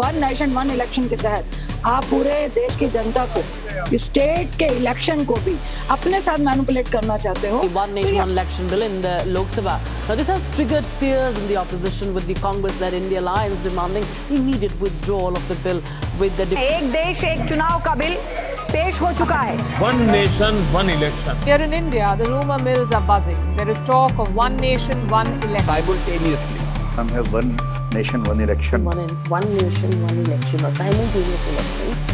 One nation one election के तहत आप पूरे देश की जनता को, स्टेट के इलेक्शन को भी अपने साथ मैनिपुलेट करना चाहते हो। One nation, one election bill in the Lok Sabha. Now this has triggered fears in the opposition, with the Congress-led India Alliance demanding immediate withdrawal of the bill. With the एक देश एक चुनाव का bill पेश हो चुका है। One nation, one election. Here in India, the rumor mills are buzzing. There is talk of one nation, one election. Simultaneously. We have one nation, one election. one nation, one election, or simultaneous elections.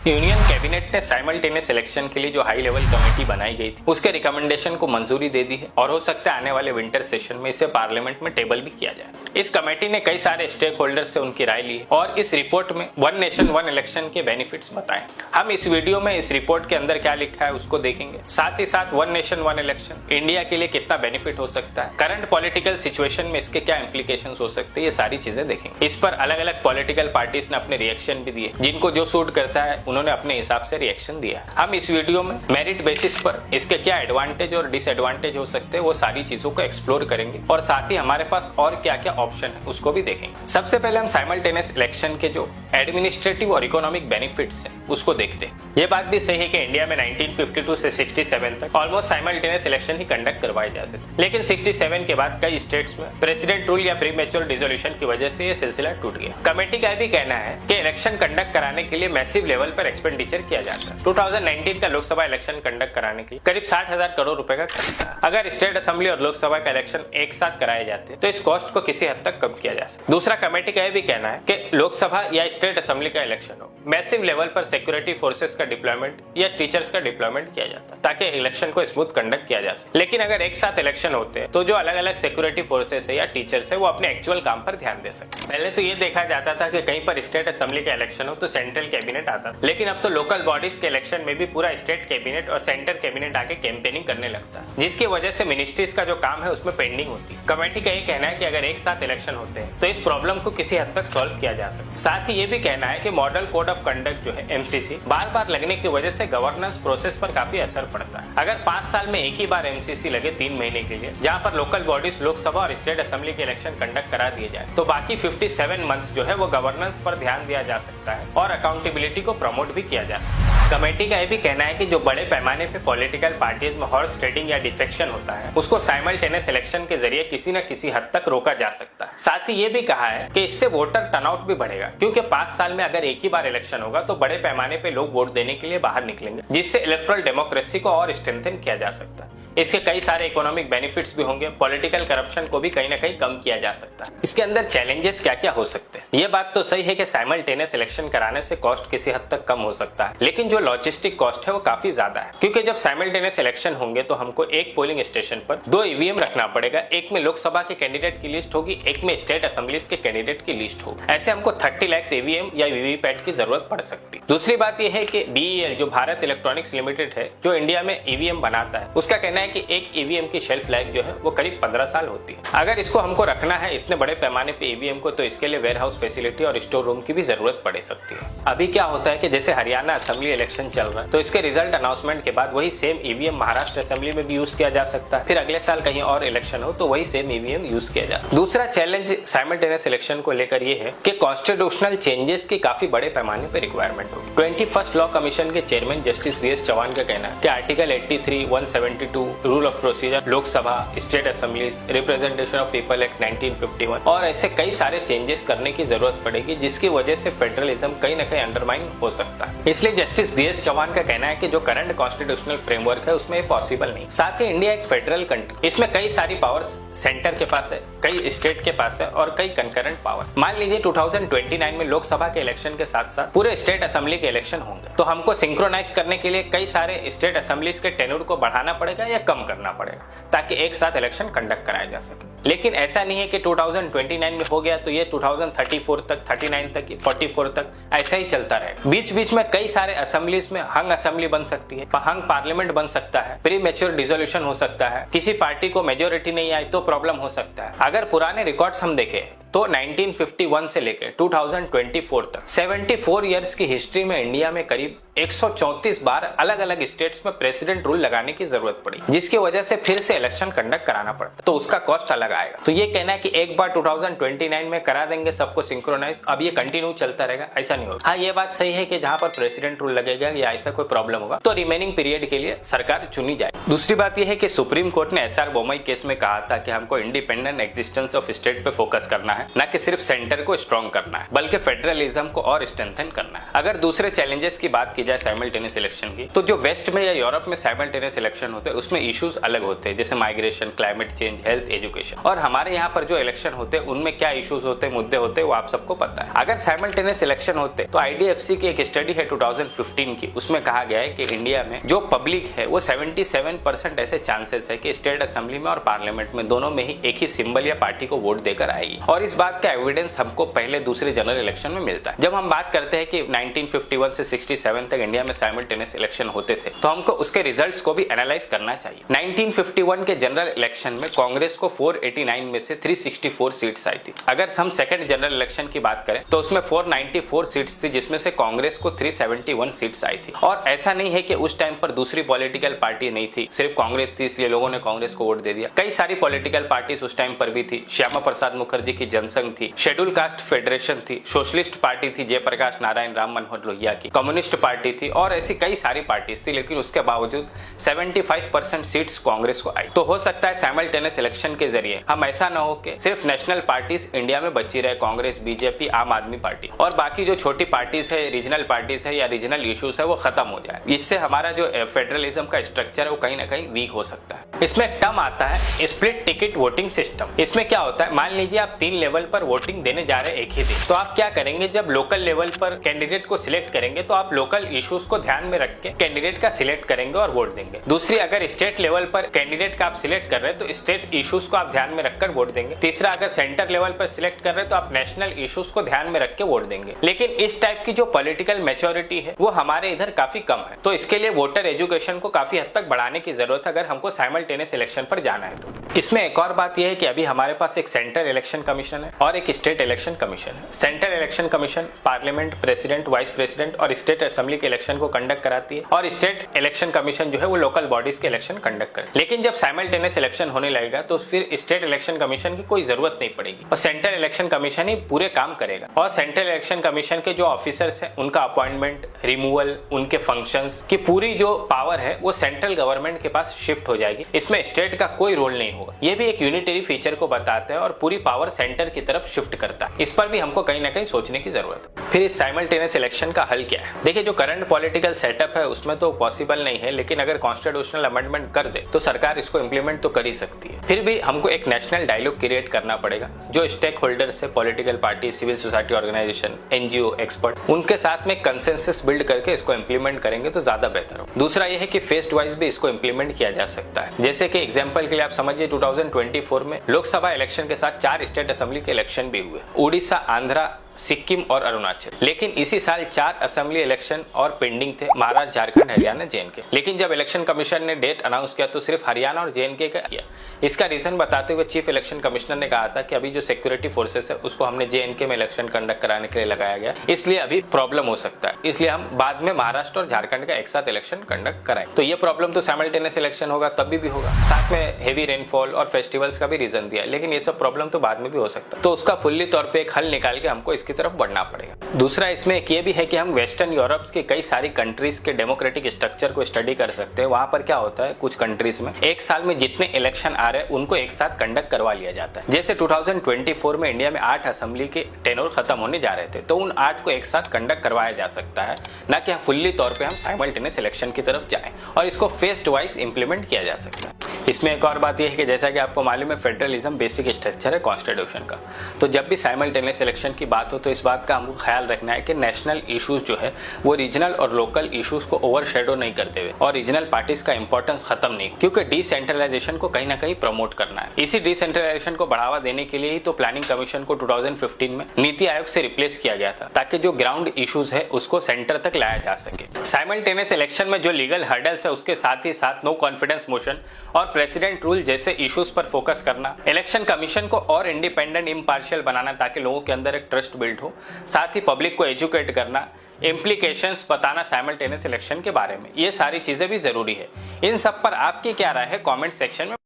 Union cabinet ने simultaneous election के लिए जो high level committee बनाई गई थी उसके recommendation को मंजूरी दे दी है और हो सकता है आने वाले विंटर सेशन में इसे पार्लियामेंट में टेबल भी किया जाए। इस कमेटी ने कई सारे स्टेक होल्डर से उनकी राय ली और इस रिपोर्ट में वन नेशन वन इलेक्शन के बेनिफिट्स बताए। हम इस वीडियो में इस रिपोर्ट के अंदर क्या लिखा है उसको देखेंगे, साथ ही साथ one nation one election India के लिए कितना बेनिफिट हो सकता है, करंट पॉलिटिकल सिचुएशन में इसके क्या इंप्लीकेशन हो सकते हैं, ये सारी चीजें देखेंगे। इस पर अलग अलग पॉलिटिकल पार्टीज ने अपने रिएक्शन भी दिए, जिनको जो सूट करता है उन्होंने अपने हिसाब से रिएक्शन दिया। हम इस वीडियो में मेरिट बेसिस पर इसके क्या एडवांटेज और डिसएडवांटेज हो सकते हैं वो सारी चीजों को एक्सप्लोर करेंगे और साथ ही हमारे पास और क्या क्या ऑप्शन है उसको भी देखेंगे। सबसे पहले हम साइमल्टेनियस इलेक्शन के जो एडमिनिस्ट्रेटिव और इकोनॉमिक बेनिफिट्स हैं उसको देखते हैं। ये बात भी सही है कि इंडिया में 1952 से 67 तक ऑलमोस्ट साइमल्टेनियस इलेक्शन ही कंडक्ट करवाए जाते थे, लेकिन 67 के बाद कई स्टेट्स में प्रेसिडेंट रूल या प्रीमेच्योर डिसोल्यूशन की वजह से ये सिलसिला टूट गया। कमेटी का भी कहना है कि इलेक्शन कंडक्ट कराने के लिए मैसिव लेवल पर एक्सपेंडिचर किया जाता है। 2019 का लोकसभा इलेक्शन कंडक्ट कराने के लिए करीब 60,000 करोड़ रुपए का खर्च था। अगर स्टेट असेंबली और लोकसभा का इलेक्शन एक साथ कराए जाते तो इस कॉस्ट को किसी हद तक कम किया जा सकता। दूसरा, कमेटी का भी कहना है कि लोकसभा या स्टेट असेंबली का इलेक्शन हो, मैसिव लेवल पर सिक्योरिटी फोर्सेस का डिप्लॉयमेंट या टीचर्स का डिप्लॉयमेंट किया जाता ताकि इलेक्शन को स्मूथ कंडक्ट किया जा सके। लेकिन अगर एक साथ इलेक्शन होते हैं तो जो अलग अलग सिक्योरिटी फोर्सेस है या टीचर्स है वो अपने एक्चुअल काम पर ध्यान दे सकते। पहले तो ये देखा जाता था कि कहीं पर स्टेट असेंबली का इलेक्शन हो तो सेंट्रल कैबिनेट आता, लेकिन अब तो लोकल बॉडीज के इलेक्शन में भी पूरा स्टेट कैबिनेट और सेंटर कैबिनेट आके कैंपेनिंग करने लगता है, जिसकी वजह से मिनिस्ट्रीज का जो काम है उसमें पेंडिंग होती है। कमेटी का ये कहना है कि अगर एक साथ इलेक्शन होते हैं तो इस प्रॉब्लम को किसी हद तक सॉल्व किया जा सकता है। साथ ही ये भी कहना है कि मॉडल कोड ऑफ कंडक्ट जो है MCC बार बार लगने की वजह से गवर्नेंस प्रोसेस पर काफी असर पड़ता है। अगर 5 साल में एक ही बार MCC लगे 3 महीने के लिए, जहां पर लोकल बॉडीज लोकसभा और स्टेट असेंबली के इलेक्शन कंडक्ट करा दिए जाए तो बाकी 57 मंथ्स जो है वो गवर्नेंस पर ध्यान दिया जा सकता है और अकाउंटेबिलिटी को प्रमोट भी किया जा सकता है। कमेटी का यह भी कहना है कि जो बड़े पैमाने पे पॉलिटिकल पार्टीज में हॉर्स ट्रेडिंग या डिफेक्शन होता है उसको साइमल्टेनियस इलेक्शन के जरिए किसी न किसी हद तक रोका जा सकता है। साथ ही ये भी कहा है कि इससे वोटर टर्नआउट भी बढ़ेगा, क्योंकि 5 साल में अगर एक ही बार इलेक्शन होगा तो बड़े पैमाने पे लोग वोट देने के लिए बाहर निकलेंगे, जिससे इलेक्टोरल डेमोक्रेसी को और स्ट्रेंथन किया जा सकता है। इसके कई सारे इकोनॉमिक बेनिफिट्स भी होंगे, पॉलिटिकल करप्शन को भी कहीं ना कहीं कम किया जा सकता है। इसके अंदर चैलेंजेस क्या क्या हो सकते हैं, ये बात तो सही है कि साइमल्टेनियस इलेक्शन कराने से कॉस्ट किसी हद तक कम हो सकता है, लेकिन जो लॉजिस्टिक कॉस्ट है वो काफी ज्यादा है, क्योंकि जब साइमल्टेनियस इलेक्शन होंगे तो हमको एक पोलिंग स्टेशन पर 2 EVM रखना पड़ेगा। एक में लोकसभा के कैंडिडेट की लिस्ट होगी, एक में स्टेट असेंबलीज के कैंडिडेट की लिस्ट होगी। ऐसे हमको 30 लाख EVM या वीवीपैट की जरूरत पड़ सकती है। दूसरी बात यह है कि BEL जो भारत इलेक्ट्रॉनिक्स लिमिटेड है, जो इंडिया में EVM बनाता है, उसका कहना है कि एक EVM की शेल्फ लाइफ जो है वो करीब 15 साल होती है। अगर इसको हमको रखना है इतने बड़े पैमाने पे EVM को, तो इसके लिए वेयर हाउस फैसिलिटी और स्टोर रूम की भी जरूरत पड़ सकती है। अभी क्या होता है कि जैसे हरियाणा असेंबली इलेक्शन चल रहा है तो इसके रिजल्ट अनाउंसमेंट के बाद वही सेम EVM महाराष्ट्र असेंबली में भी यूज किया जा सकता है, फिर अगले साल कहीं और इलेक्शन हो तो वही सेम EVM यूज किया जा सकता है। दूसरा चैलेंज साइमल्टेनियस इलेक्शन को लेकर ये है कि कॉन्स्टिट्यूशनल चेंजेस की काफी बड़े पैमाने पर रिक्वायरमेंट होगी। 21st लॉ कमीशन के चेयरमैन जस्टिस BS चौहान का कहना है कि article 83, 172 rule of procedure, Lok Sabha, state assemblies, representation of people act 1951 और ऐसे कई सारे चेंजेस करने की जरूरत पड़ेगी, जिसकी वजह से फेडरलिज्म कहीं ना कहीं अंडरमाइन हो सकता है। इसलिए जस्टिस BS चौहान का कहना है कि जो करंट कॉन्स्टिट्यूशनल फ्रेमवर्क है उसमें पॉसिबल नहीं। साथ ही इंडिया एक फेडरल कंट्री, इसमें कई सारी पावर्स सेंटर के पास है, कई स्टेट के पास है और कई कंकरेंट पावर। मान लीजिए 2029 में लोकसभा के इलेक्शन के साथ साथ पूरे स्टेट असेंबली के इलेक्शन होंगे, तो हमको सिंक्रोनाइज करने के लिए कई सारे स्टेट असेंबलीज के टेन्योर को बढ़ाना पड़ेगा या कम करना पड़ेगा, ताकि एक साथ इलेक्शन कंडक्ट कराया जा सके। लेकिन ऐसा नहीं है कि 2029 में हो गया तो ये 2034 तक, 39 तक, 44 तक ऐसा ही चलता रहेगा। बीच बीच में कई सारे असेंबलीज में हंग असेंबली बन सकती है, हंग पार्लियामेंट बन सकता है, प्री मैच्योर डिसोल्यूशन हो सकता है, किसी पार्टी को मेजोरिटी नहीं आई तो प्रॉब्लम हो सकता है। अगर पुराने रिकॉर्ड्स हम देखें तो 1951 से लेकर 2024 तक 74 इयर्स की हिस्ट्री में इंडिया में करीब 134 बार अलग अलग स्टेट्स में प्रेसिडेंट रूल लगाने की जरूरत पड़ी, जिसकी वजह से फिर से इलेक्शन कंडक्ट कराना पड़ता, तो उसका कॉस्ट अलग आएगा। तो ये कहना है कि एक बार 2029 में करा देंगे सबको सिंक्रोनाइज, अब ये कंटिन्यू चलता रहेगा, ऐसा नहीं होगा। हाँ, ये बात सही है कि जहां पर प्रेसिडेंट रूल लगेगा या ऐसा कोई प्रॉब्लम होगा तो रिमेनिंग पीरियड के लिए सरकार चुनी जाए। दूसरी बात यह है कि सुप्रीम कोर्ट ने SR बोमई केस में कहा था कि हमको इंडिपेंडेंट एग्जिस्टेंस ऑफ स्टेट पे फोकस करना है, न कि सिर्फ सेंटर को स्ट्रॉन्ग करना है, बल्कि फेडरलिज्म को और स्ट्रेंथन करना है। अगर दूसरे चैलेंजेस की बात की जाए साइमल्टेनियस इलेक्शन की, तो जो वेस्ट में या यूरोप में साइमल्टेनियस इलेक्शन होते हैं उसमें इश्यूज अलग होते हैं, जैसे migration, climate change, health, education. और हमारे यहाँ पर जो इलेक्शन होते हैं उनमें क्या इश्यूज होते हैं, मुद्दे होते हैं, वो आप सबको पता है। अगर साइमल्टेनियस इलेक्शन होते तो IDFC की एक स्टडी है 2015 की, उसमें कहा गया है कि इंडिया में जो पब्लिक है वो 77% ऐसे चांसेस है कि स्टेट असेंबली में और पार्लियामेंट में दोनों में ही एक ही सिंबल या पार्टी को वोट देकर आएगी। और इस बात का एविडेंस हमको पहले दूसरे जनरल इलेक्शन में मिलता है। जब हम बात करते हैं कि 1951 से 67 तक इंडिया में साइमल्टेनियस इलेक्शन होते थे, तो हमको उसके रिजल्ट्स को भी एनालाइज करना चाहिए। 1951 के जनरल इलेक्शन में कांग्रेस को 489 में से 364 सीट्स आई थी। अगर हम सेकंड जनरल इलेक्शन की बात करें तो उसमें 494 सीट्स थी, जिसमें से कांग्रेस को 371 सीट्स आई थी। और ऐसा नहीं है कि उस टाइम पर दूसरी पॉलिटिकल पार्टी नहीं थी, सिर्फ कांग्रेस थी इसलिए लोगों ने कांग्रेस को वोट दे दिया। कई सारी पॉलिटिकल पार्टीज उस टाइम पर भी थी। श्यामा प्रसाद मुखर्जी की जनसंघ थी, शेड्यूल कास्ट फेडरेशन थी, सोशलिस्ट पार्टी थी जयप्रकाश नारायण राम मनोहर लोहिया की, कम्युनिस्ट पार्टी थी, और ऐसी कई सारी पार्टीज थी। लेकिन उसके बावजूद 75% सीट्स कांग्रेस को आई। तो हो सकता है साइमल्टेनियस इलेक्शन के जरिए हम ऐसा ना हो कि सिर्फ नेशनल पार्टीज इंडिया में बची रहे, कांग्रेस, बीजेपी, आम आदमी पार्टी, और बाकी जो छोटी पार्टीज है, रीजनल पार्टीज है या रीजनल इश्यूज है वो खत्म हो जाए। इससे हमारा जो फेडरलिज्म का स्ट्रक्चर है वो कहीं ना कहीं वीक हो सकता है। इसमें एक टर्म आता है स्प्लिट टिकट वोटिंग सिस्टम। इसमें क्या होता है, मान लीजिए आप 3 लेवल पर वोटिंग देने जा रहे हैं एक ही दिन, तो आप क्या करेंगे, जब लोकल लेवल पर कैंडिडेट को सिलेक्ट करेंगे तो आप लोकल इश्यूज को ध्यान में रख के कैंडिडेट का सिलेक्ट करेंगे और वोट देंगे। दूसरी, अगर स्टेट लेवल पर कैंडिडेट का आप सिलेक्ट कर रहे हैं तो स्टेट इश्यूज को आप ध्यान में रखकर वोट देंगे। तीसरा, अगर सेंटर लेवल पर सिलेक्ट कर रहे हैं तो आप नेशनल इश्यूज को ध्यान में रख के वोट देंगे। लेकिन इस टाइप की जो पॉलिटिकल मैच्योरिटी है वो हमारे इधर काफी कम है, तो इसके लिए वोटर एजुकेशन को काफी हद तक बढ़ाने की जरूरत है अगर हमको साइमल्टेनियस इलेक्शन पर जाना है तो। इसमें एक और बात यह है कि अभी हमारे पास एक सेंट्रल इलेक्शन कमीशन है और एक स्टेट इलेक्शन कमीशन है। Central election commission parliament, president, vice president और स्टेट असेंबली के इलेक्शन को कंडक्ट कराती है, और स्टेट इलेक्शन कमीशन जो है वो लोकल बॉडीज के इलेक्शन कंडक्ट करे। लेकिन जब साइमल्टेनियस इलेक्शन होने लगेगा तो फिर स्टेट इलेक्शन कमीशन की कोई जरूरत नहीं पड़ेगी और सेंट्रल इलेक्शन कमीशन ही पूरे काम करेगा। और सेंट्रल इलेक्शन कमीशन के जो ऑफिसर्स हैं उनका अपॉइंटमेंट, रिमूवल, उनके फंक्शंस की पूरी जो पावर है वो सेंट्रल गवर्नमेंट के पास शिफ्ट हो जाएगी। इसमें स्टेट का कोई रोल नहीं होगा। ये भी एक यूनिटरी फीचर को बताता है और पूरी पावर सेंटर की तरफ शिफ्ट करता है। इस पर भी हमको कहीं ना कहीं सोचने की जरूरत है। फिर इस साइमल्टेनियस इलेक्शन का हल क्या है? देखिए, जो करंट पॉलिटिकल सेटअप है उसमें तो पॉसिबल नहीं है, लेकिन अगर कॉन्स्टिट्यूशनल अमेंडमेंट कर दे तो सरकार इसको इंप्लीमेंट तो कर ही सकती है। फिर भी हमको एक नेशनल डायलॉग क्रिएट करना पड़ेगा। जो स्टेक होल्डर्स है, political party, civil society organisation, NGO, expert, उनके साथ में कंसेंसस बिल्ड करके इसको इंप्लीमेंट करेंगे तो ज्यादा बेहतर हो। दूसरा यह है कि फेस्ड वाइज भी इसको इंप्लीमेंट किया जा सकता है। जैसे कि एग्जांपल के लिए आप समझिए 2024 में लोकसभा इलेक्शन के साथ 4 स्टेट असेंबली के इलेक्शन भी हुए, उड़ीसा, आंध्रा, सिक्किम और अरुणाचल। लेकिन इसी साल 4 असेंबली इलेक्शन और पेंडिंग थे, महाराष्ट्र, झारखंड, हरियाणा, JNK। लेकिन जब इलेक्शन कमीशन ने डेट अनाउंस किया तो सिर्फ हरियाणा और JNK का किया। इसका रीजन बताते हुए चीफ इलेक्शन कमिश्नर ने कहा था कि अभी जो सिक्योरिटी फोर्सेस है उसको हमने JNK में इलेक्शन कंडक्ट कराने के लिए लगाया गया, इसलिए अभी प्रॉब्लम हो सकता है, इसलिए हम बाद में महाराष्ट्र और झारखंड का एक साथ इलेक्शन कंडक्ट कराएं। तो ये प्रॉब्लम तो साइमल्टेनियस इलेक्शन होगा तब भी होगा। साथ में हेवी रेनफॉल और फेस्टिवल्स का भी रीजन दिया, लेकिन ये सब प्रॉब्लम तो बाद में भी हो सकता है। तो उसका फुल्ली तौर पर एक हल निकाल के हमको इसकी तरफ बढ़ना पड़ेगा। दूसरा, इसमें एक ये भी है कि हम वेस्टर्न यूरोप के कई सारी कंट्रीज के डेमोक्रेटिक स्ट्रक्चर को स्टडी कर सकते हैं। वहां पर क्या होता है, कुछ कंट्रीज में एक साल में जितने इलेक्शन आ रहे हैं उनको एक साथ कंडक्ट करवा लिया जाता है। जैसे 2024 में इंडिया में 8 असेंबली के टेन्योर खत्म होने जा रहे थे, तो उन 8 को एक साथ कंडक्ट करवाया जा सकता है, ना कि फुल्ली तौर पर हम साइमल्टेनियस इलेक्शन की तरफ जाएं, और इसको फेस्ड वाइज इंप्लीमेंट किया जा सकता है। इसमें एक और बात यह है कि जैसा कि आपको मालूम है फेडरलिज्म बेसिक स्ट्रक्चर है कॉन्स्टिट्यूशन का, तो जब भी साइमल्टेनियस इलेक्शन की बात हो तो इस बात का हमको ख्याल रखना है कि नेशनल इश्यूज जो है वो रीजनल और लोकल इश्यूज को ओवरशैडो नहीं करते हुए और रीजनल पार्टीज का इंपॉर्टेंस खत्म नहीं, क्योंकि डिसेंट्रलाइजेशन को कहीं ना कहीं प्रमोट करना है। इसी डिसेंट्रलाइजेशन को बढ़ावा देने के लिए ही तो प्लानिंग कमीशन को 2015 में नीति आयोग से रिप्लेस किया गया था, ताकि जो ग्राउंड इश्यूज है उसको सेंटर तक लाया जा सके। साइमल्टेनियस इलेक्शन में जो लीगल हर्डल्स है उसके साथ ही साथ नो कॉन्फिडेंस मोशन और और प्रेसिडेंट रूल जैसे इश्यूज पर फोकस करना, इलेक्शन कमीशन को और इंडिपेंडेंट इम्पार्शियल बनाना ताकि लोगों के अंदर एक ट्रस्ट बिल्ड हो, साथ ही पब्लिक को एजुकेट करना, इम्प्लीकेशंस बताना साइमल्टेनियस इलेक्शन के बारे में, ये सारी चीजें भी जरूरी है। इन सब पर आपकी क्या राय है कमेंट सेक्शन में